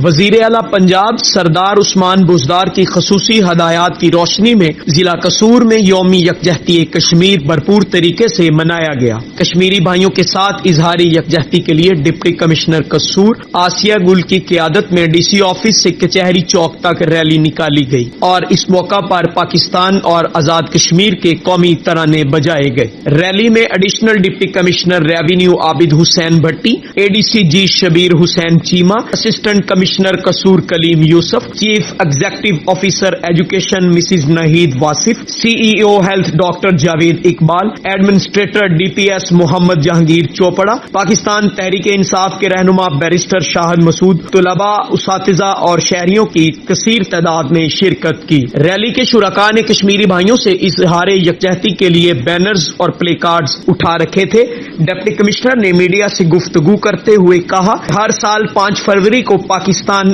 وزیر اعلیٰ پنجاب سردار عثمان بزدار کی خصوصی ہدایات کی روشنی میں ضلع قصور میں یوم یکجہتی کشمیر بھرپور طریقے سے منایا گیا۔ کشمیری بھائیوں کے ساتھ اظہار یکجہتی کے لیے ڈپٹی کمشنر قصور آسیہ گل کی قیادت میں ڈی سی آفس سے کچہری چوک تک ریلی نکالی گئی اور اس موقع پر پاکستان اور آزاد کشمیر کے قومی ترانے بجائے گئے۔ ریلی میں additional deputy commissioner revenue Abid Hussain Bhatti, A D C G Shabbir Hussain Cheema, assistant commissioner Kasur Kaleem Yousaf, chief executive officer education Mrs Naheed Wasif, C E O health doctor Javed Iqbal, administrator D P S Muhammad Jahangir Chopra, Pakistan Tehreek Insaf کے رہنما بیرسٹر شاہد مسعود، طلباء، اساتذہ اور شہریوں کی کثیر تعداد نے شرکت کی۔ ریلی کے شرکاء نے کشمیری بھائیوں سے اظہار یکجہتی کے لیے بینرز اور پلے کارڈز اٹھا رکھے تھے۔ ڈپٹی کمشنر نے میڈیا سے گفتگو کرتے ہوئے کہا، ہر سال 5 فروری کو پاکستان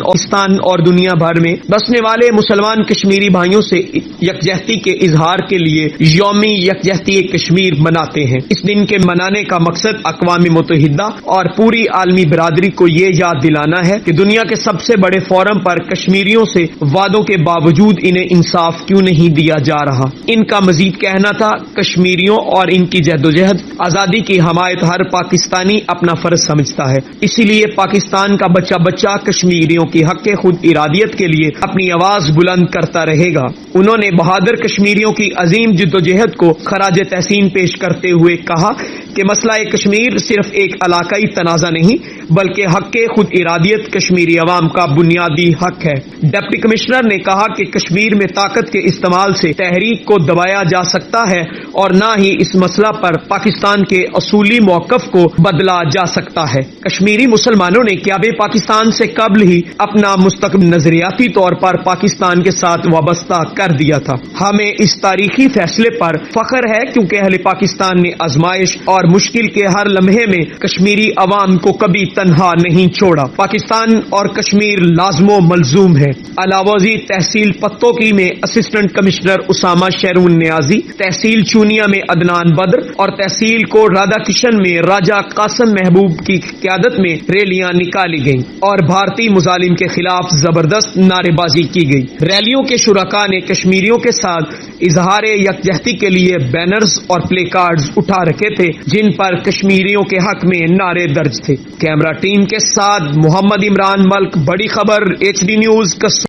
اور دنیا بھر میں بسنے والے مسلمان کشمیری بھائیوں سے یکجہتی کے اظہار کے لیے یوم یکجہتی کشمیر مناتے ہیں۔ اس دن کے منانے کا مقصد اقوام متحدہ اور پوری عالمی برادری کو یہ یاد دلانا ہے کہ دنیا کے سب سے بڑے فورم پر کشمیریوں سے وعدوں کے باوجود انہیں انصاف کیوں نہیں دیا جا رہا۔ ان کا مزید کہنا تھا، کشمیریوں اور ان کی جہدوجہد آزادی کی حمایت ہر پاکستانی اپنا فرض سمجھتا ہے، اسی لیے پاکستان کا بچہ بچہ کشمیریوں کی حق خود ارادیت کے لیے اپنی آواز بلند کرتا رہے گا۔ انہوں نے بہادر کشمیریوں کی عظیم جدوجہد کو خراج تحسین پیش کرتے ہوئے کہا کہ مسئلہ کشمیر صرف ایک علاقائی تنازع نہیں بلکہ حق خود ارادیت کشمیری عوام کا بنیادی حق ہے۔ ڈپٹی کمشنر نے کہا کہ کشمیر میں طاقت کے استعمال سے تحریک کو دبایا جا سکتا ہے اور نہ ہی اس مسئلہ پر پاکستان کے اصولی موقف کو بدلا جا سکتا ہے۔ کشمیری مسلمانوں نے قیام پاکستان سے قبل ہی اپنا مستقبل نظریاتی طور پر پاکستان کے ساتھ وابستہ کر دیا تھا۔ ہمیں اس تاریخی فیصلے پر فخر ہے کیونکہ اہل پاکستان نے آزمائش اور مشکل کے ہر لمحے میں کشمیری عوام کو کبھی تنہا نہیں چھوڑا۔ پاکستان اور کشمیر لازم و ملزوم ہے۔ علاوہ ازیں تحصیل پتوکی میں اسسٹنٹ کمشنر اسامہ شیرون نیازی، تحصیل چونیا میں عدنان بدر اور تحصیل کو رادھا کشن میں راجہ قاسم محبوب کی قیادت میں ریلیاں نکالی گئیں اور بھارتی مظالم کے خلاف زبردست نعرے بازی کی گئی۔ ریلیوں کے شرکاء نے کشمیریوں کے ساتھ اظہار یکجہتی کے لیے بینرز اور پلے کارڈز اٹھا رکھے تھے جن پر کشمیریوں کے حق میں نعرے درج تھے۔ کیمرہ ٹیم کے ساتھ محمد عمران ملک، بڑی خبر، HD نیوز۔